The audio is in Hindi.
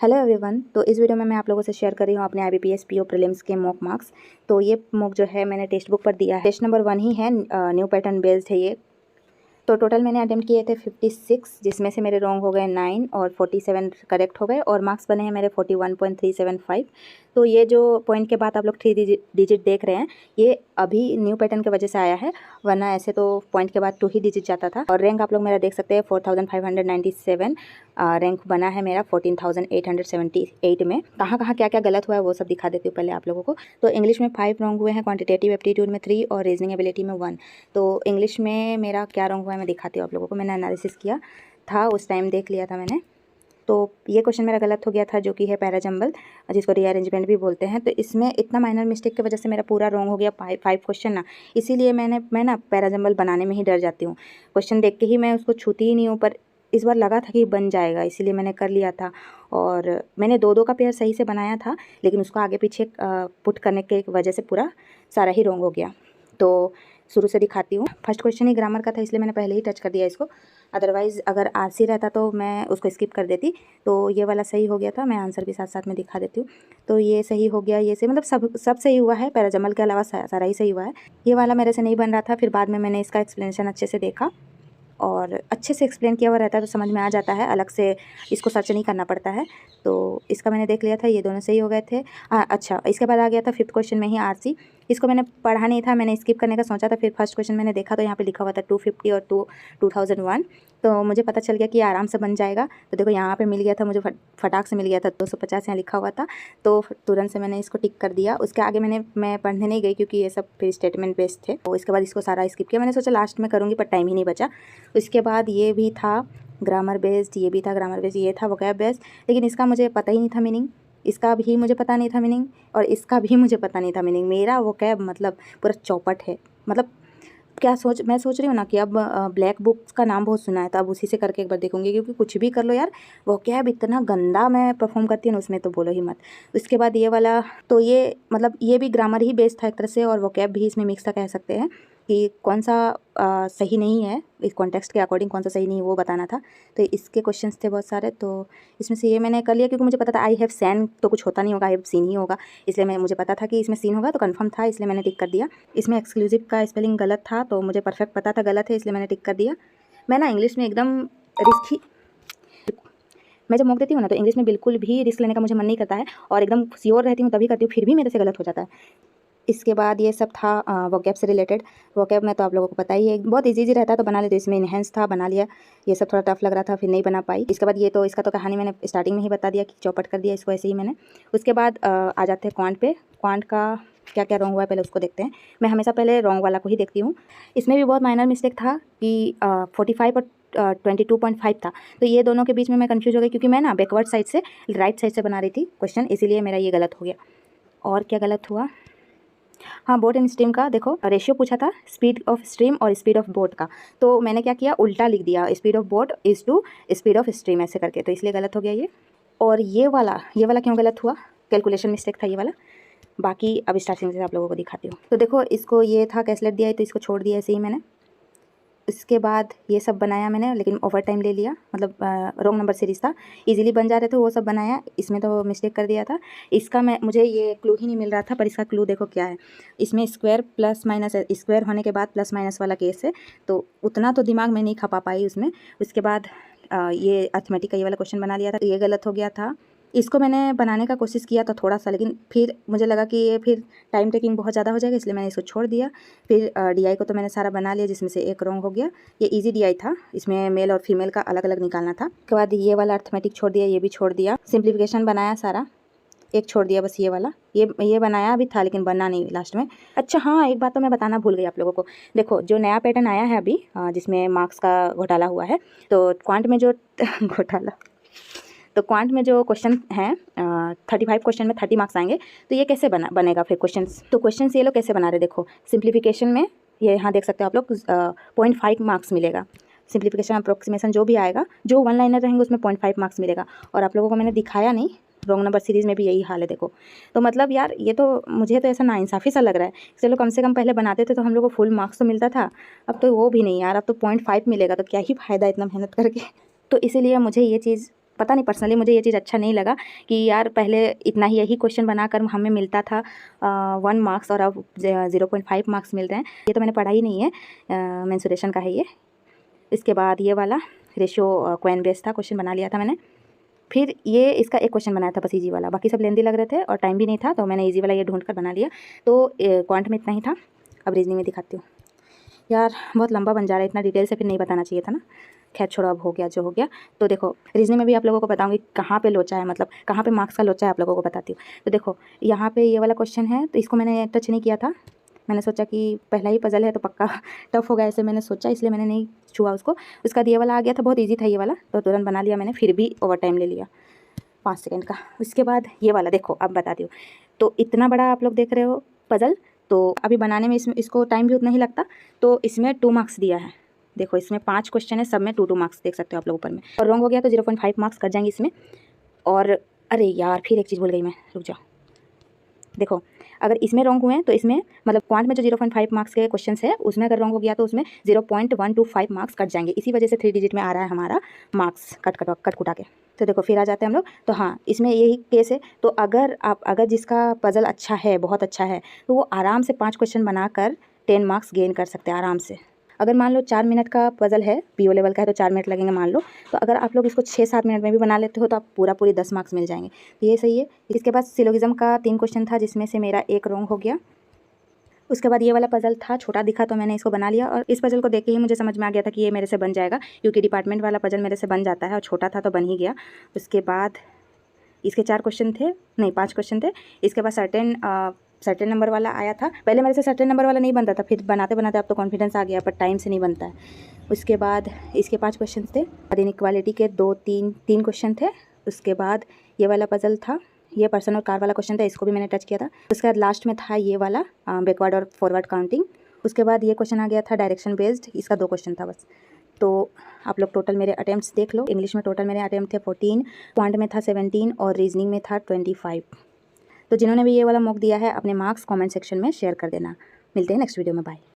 Hello everyone. तो इस वीडियो में मैं आप लोगों से शेयर कर रही हूँ अपने IBPS PO प्रीलिम्स के मॉक मार्क्स। तो ये मॉक जो है मैंने टेक्स्ट बुक पर दिया है। टेस्ट नंबर 1 ही है, न्यू पैटर्न बेस्ड है ये। तो टोटल मैंने अटेम्प्ट किए थे 56, जिसमें से मेरे रॉन्ग हो गए 9 और 47 करेक्ट हो गए और मार्क्स बने हैं मेरे 41.375। तो ये जो पॉइंट के बाद आप लोग 3 डिजिट देख रहे हैं, ये अभी न्यू पैटर्न की वजह से आया है, वरना ऐसे तो पॉइंट के बाद 2 ही डिजिट जाता था। और रैंक आप लोग मेरा देख सकते हैं 4597 रैंक बना है मेरा 14878 में। कहाँ कहाँ क्या क्या गलत हुआ है वो सब दिखा देती हूँ पहले आप लोगों को। तो इंग्लिश में 5 रॉन्ग हुए हैं, क्वांटिटेटिव एप्टीट्यूड में 3 और रीजनिंग एबिलिटी में 1। तो इंग्लिश में मेरा क्या रॉन्ग हुआ है मैं दिखाती हूँ आप लोगों को। मैंने एनालिसिस किया था, उस टाइम देख लिया था मैंने। तो ये क्वेश्चन मेरा गलत हो गया था, जो कि है पैराजंबल, जिसको रीअरेंजमेंट भी बोलते हैं। तो इसमें इतना माइनर मिस्टेक की वजह से मेरा पूरा रॉन्ग हो गया 5 क्वेश्चन ना। इसीलिए मैं ना पैराजंबल बनाने में ही डर जाती हूँ। क्वेश्चन देख के ही मैं उसको छूती ही नहीं हूँ, पर इस बार लगा था कि बन जाएगा, इसीलिए मैंने कर लिया था। और मैंने 2-2 का पेयर सही से बनाया था, लेकिन उसको आगे पीछे पुट करने के वजह से पूरा सारा ही रॉन्ग हो गया। तो शुरू से दिखाती हूँ। फर्स्ट क्वेश्चन ही ग्रामर का था, इसलिए मैंने पहले ही टच कर दिया इसको। अदरवाइज़ अगर आरसी रहता तो मैं उसको स्किप कर देती। तो ये वाला सही हो गया था, मैं आंसर भी साथ साथ में दिखा देती हूँ। तो ये सही हो गया, ये से मतलब सब सही हुआ है, पैराजमल के अलावा सारा ही सही हुआ है। ये वाला मेरे से नहीं बन रहा था, फिर बाद में मैंने इसका एक्सप्लेनेशन अच्छे से देखा और अच्छे से एक्सप्लेन किया हुआ रहता है तो समझ में आ जाता है, अलग से इसको सर्च नहीं करना पड़ता है। तो इसका मैंने देख लिया था, ये दोनों सही हो गए थे। अच्छा, इसके बाद आ गया था 5th क्वेश्चन में ही आरसी। इसको मैंने पढ़ा नहीं था, मैंने स्किप करने का सोचा था। फिर फर्स्ट क्वेश्चन मैंने देखा तो यहाँ पे लिखा हुआ था 250 और 2001। तो मुझे पता चल गया कि आराम से बन जाएगा। तो देखो यहाँ पे मिल गया था मुझे, फटाक से मिल गया था 250 यहाँ लिखा हुआ था। तो तुरंत से मैंने इसको टिक कर दिया। उसके आगे मैं पढ़ने नहीं गई क्योंकि ये सब फिर स्टेटमेंट बेस्ड थे। तो इसके बाद इसको सारा स्किप किया। मैंने सोचा लास्ट में करूँगी, पर टाइम ही नहीं बचा। इसके बाद ये भी था ग्रामर बेस्ड, ये भी था ग्रामर बेस्ड, ये था वोकैब बेस्ड, लेकिन इसका मुझे पता ही नहीं था मीनिंग। इसका भी मुझे पता नहीं था मीनिंग और इसका भी मुझे पता नहीं था मीनिंग। मेरा वोकैब मतलब पूरा चौपट है। मतलब मैं सोच रही हूँ ना कि अब ब्लैक बुक्स का नाम बहुत सुना है, तो अब उसी से करके एक बार देखूंगी, क्योंकि कुछ भी कर लो यार, वोकैब इतना गंदा मैं परफॉर्म करती हूँ ना उसमें, तो बोलो ही मत। उसके बाद ये वाला, तो ये मतलब ये भी ग्रामर ही बेस्ड था एक तरह से, और वोकैब भी इसमें मिक्स था, कह सकते हैं कि कौन सा सही नहीं है, इस कॉन्टेक्स्ट के अकॉर्डिंग कौन सा सही नहीं है वो बताना था। तो इसके क्वेश्चंस थे बहुत सारे, तो इसमें से ये मैंने कर लिया क्योंकि मुझे पता था आई हैव सैन तो कुछ होता नहीं होगा, आई हैव सीन ही होगा, इसलिए मुझे पता था कि इसमें सीन होगा, तो कंफर्म था, इसलिए मैंने टिक कर दिया। इसमें एक्सक्लूसिव का स्पेलिंग गलत था, तो मुझे परफेक्ट पता था गलत है, इसलिए मैंने टिक कर दिया। मैं ना इंग्लिश में एकदम रिस्क ही, मैं जब मॉक देती हूँ ना तो इंग्लिश में बिल्कुल भी रिस्क लेने का मुझे मन नहीं करता है, और एकदम श्योर रहती हूँ तभी करती हूँ, फिर भी मेरे से गलत हो जाता है। इसके बाद ये सब था वोकैब से रिलेटेड। वोकैब में तो आप लोगों को पता ही है, बहुत इजी रहता है तो बना लेते, इसमें इनहेंस था, बना लिया। ये सब थोड़ा टफ लग रहा था, फिर नहीं बना पाई। इसके बाद ये तो इसका तो कहानी मैंने स्टार्टिंग में ही बता दिया कि चौपट कर दिया इसको ऐसे ही मैंने। उसके बाद आ जाते हैं क्वांट पे। क्वांट का क्या क्या रॉन्ग हुआ है पहले उसको देखते हैं। मैं हमेशा पहले रॉन्ग वाला को ही देखती हूँ। इसमें भी बहुत माइनर मिस्टेक था कि 45 और 22.5 था, तो ये दोनों के बीच में मैं कंफ्यूज हो गई, क्योंकि मैं ना बैकवर्ड साइड से राइट साइड से बना रही थी क्वेश्चन, इसीलिए मेरा ये गलत हो गया। और क्या गलत हुआ, हाँ, बोट एंड स्ट्रीम का देखो रेशियो पूछा था, स्पीड ऑफ स्ट्रीम और स्पीड ऑफ बोट का, तो मैंने क्या किया, उल्टा लिख दिया, speed of boat is to speed of stream ऐसे करके, तो इसलिए गलत हो गया ये। और ये वाला क्यों गलत हुआ, कैलकुलेशन मिस्टेक था ये वाला। बाकी अब स्टार्टिंग से आप लोगों को दिखाती हूँ। तो देखो इसको ये था कैसलेट दिया है, तो इसको छोड़ दिया ऐसे ही मैंने। इसके बाद ये सब बनाया मैंने, लेकिन ओवर टाइम ले लिया, मतलब रॉन्ग नंबर सीरीज़ था, इजीली बन जा रहे थे वो सब बनाया, इसमें तो मिस्टेक कर दिया था। इसका मुझे ये क्लू ही नहीं मिल रहा था, पर इसका क्लू देखो क्या है। इसमें स्क्वायर प्लस माइनस, स्क्वायर होने के बाद प्लस माइनस वाला केस है, तो उतना तो दिमाग में नहीं खपा पाई उसमें। उसके बाद ये अर्थमेटिक का ये वाला क्वेश्चन बना लिया था, ये गलत हो गया था। इसको मैंने बनाने का कोशिश किया था थोड़ा सा, लेकिन फिर मुझे लगा कि ये फिर टाइम टेकिंग बहुत ज़्यादा हो जाएगा, इसलिए मैंने इसको छोड़ दिया। फिर डीआई को तो मैंने सारा बना लिया, जिसमें से एक रॉन्ग हो गया। ये इजी डीआई था, इसमें मेल और फीमेल का अलग अलग निकालना था। उसके बाद ये वाला अर्थमेटिक छोड़ दिया, ये भी छोड़ दिया। सिंप्लीफिकेशन बनाया सारा, एक छोड़ दिया बस ये वाला। ये बनाया भी था लेकिन बना नहीं लास्ट में। अच्छा हाँ, एक बात तो मैं बताना भूल गई आप लोगों को। देखो जो नया पैटर्न आया है अभी, जिसमें मार्क्स का घोटाला हुआ है, तो क्वांट में जो घोटाला, तो क्वांट में जो क्वेश्चन है 35 क्वेश्चन में 30 मार्क्स आएंगे, तो ये कैसे बनेगा फिर क्वेश्चंस। तो क्वेश्चंस ये लोग कैसे बना रहे, देखो सिंप्लीफिकेशन में ये यहाँ देख सकते हो आप लोग, 0.5 मार्क्स मिलेगा। सिंप्लीफिकेशन अप्रोक्सीमेशन जो भी आएगा, जो 1 लाइनर रहेंगे उसमें 0.5 मार्क्स मिलेगा। और आप लोगों को मैंने दिखाया नहीं, रॉन्ग नंबर सीरीज़ में भी यही हाल है देखो। तो मतलब यार ये तो मुझे तो ऐसा नाइंसाफ़ी सा लग रहा है। चलो कम से कम पहले बनाते थे तो हम लोग को फुल मार्क्स तो मिलता था, अब तो वो भी नहीं यार, अब तो 0.5 मिलेगा, तो क्या ही फ़ायदा इतना मेहनत करके। तो इसीलिए मुझे ये चीज़ पता नहीं, पर्सनली मुझे ये चीज़ अच्छा नहीं लगा कि यार पहले इतना ही यही क्वेश्चन बनाकर हमें मिलता था 1 मार्क्स और अब 0.5 मार्क्स मिल रहे हैं। ये तो मैंने पढ़ा ही नहीं है, मेंसुरेशन का है ये। इसके बाद ये वाला रेशियो क्वेन बेस था, क्वेश्चन बना लिया था मैंने। फिर ये इसका एक क्वेश्चन बनाया था बस ईजी वाला, बाकी सब लेंदी लग रहे थे और टाइम भी नहीं था, तो मैंने ईजी वाला ये ढूंढ कर बना लिया। तो क्वांट में इतना ही था। अब रीजनिंग में दिखाती हूँ। यार बहुत लंबा बन जा रहा है, इतना डिटेल से फिर नहीं बताना चाहिए था ना। खैर छोड़ो, अब हो गया जो हो गया। तो देखो रीजनिंग में भी आप लोगों को बताऊंगी कहाँ पे लोचा है, मतलब कहाँ पे मार्क्स का लोचा है, आप लोगों को बताती हूँ। तो देखो यहाँ पे ये वाला क्वेश्चन है, तो इसको मैंने टच नहीं किया था। मैंने सोचा कि पहला ही पजल है तो पक्का टफ होगा, ऐसे मैंने सोचा, इसलिए मैंने नहीं छुआ उसको। उसका ये वाला आ गया था, बहुत ईजी था ये वाला, तो तुरंत बना लिया मैंने, फिर भी ओवर टाइम ले लिया 5 सेकंड का। उसके बाद ये वाला देखो, अब बताती हूँ। तो इतना बड़ा आप लोग देख रहे हो पजल, तो अभी बनाने में इसको टाइम भी उतना ही लगता। तो इसमें 2 मार्क्स दिया है। देखो इसमें 5 क्वेश्चन है, सब में 2 मार्क्स देख सकते हो आप लोग ऊपर में। और रॉन्ग हो गया तो 0.5 मार्क्स कट जाएंगे इसमें। और अरे यार फिर एक चीज़ भूल गई मैं, रुक जाओ। देखो अगर इसमें रॉन्ग हुए हैं तो इसमें मतलब क्वांट में जो 0.5 मार्क्स के क्वेश्चन है उसमें अगर रॉन्ग हो गया तो उसमें 0.125 मार्क्स कट जाएंगे। इसी वजह से 3 डिजिट में आ रहा है हमारा मार्क्स कट कुटा के। तो देखो फिर आ जाते हैं हम लोग। तो हाँ, इसमें यही केस है। तो अगर जिसका पजल अच्छा है, बहुत अच्छा है, तो वो आराम से 5 क्वेश्चन बनाकर 10 मार्क्स गेन कर सकते हैं आराम से। अगर मान लो 4 मिनट का पजल है, पीओ लेवल का है, तो 4 मिनट लगेंगे मान लो। तो अगर आप लोग इसको 6-7 मिनट में भी बना लेते हो तो आप पूरी 10 मार्क्स मिल जाएंगे। तो ये सही है। इसके बाद सिलोगिज्म का 3 क्वेश्चन था, जिसमें से मेरा 1 रॉन्ग हो गया। उसके बाद ये वाला पजल था, छोटा दिखा तो मैंने इसको बना लिया। और इस पजल को देख के ही मुझे समझ में आ गया था कि ये मेरे से बन जाएगा, क्योंकि डिपार्टमेंट वाला पजल मेरे से बन जाता है और छोटा था तो बन ही गया। उसके बाद इसके 4 क्वेश्चन थे, नहीं 5 क्वेश्चन थे। इसके बाद सर्टेन नंबर वाला आया था। पहले मेरे से सर्टेन नंबर वाला नहीं बनता था, फिर बनाते बनाते अब तो कॉन्फिडेंस आ गया, पर टाइम से नहीं बनता है। उसके बाद इसके 5 क्वेश्चन थे। इनइक्वालिटी के 3 क्वेश्चन थे। उसके बाद ये वाला पजल था, ये पर्सन और कार वाला क्वेश्चन था, इसको भी मैंने टच किया था। उसके बाद लास्ट में था ये वाला बैकवर्ड और फॉरवर्ड काउंटिंग। उसके बाद ये क्वेश्चन आ गया था डायरेक्शन बेस्ड, इसका 2 क्वेश्चन था बस। तो आप लोग टोटल मेरे अटेम्प्ट्स देख लो। इंग्लिश में टोटल मेरे अटेम्प्ट थे 14, क्वांट में था 17 और रीजनिंग में था 25। तो जिन्होंने भी ये वाला मॉक दिया है अपने मार्क्स कमेंट सेक्शन में शेयर कर देना। मिलते हैं नेक्स्ट वीडियो में, बाय।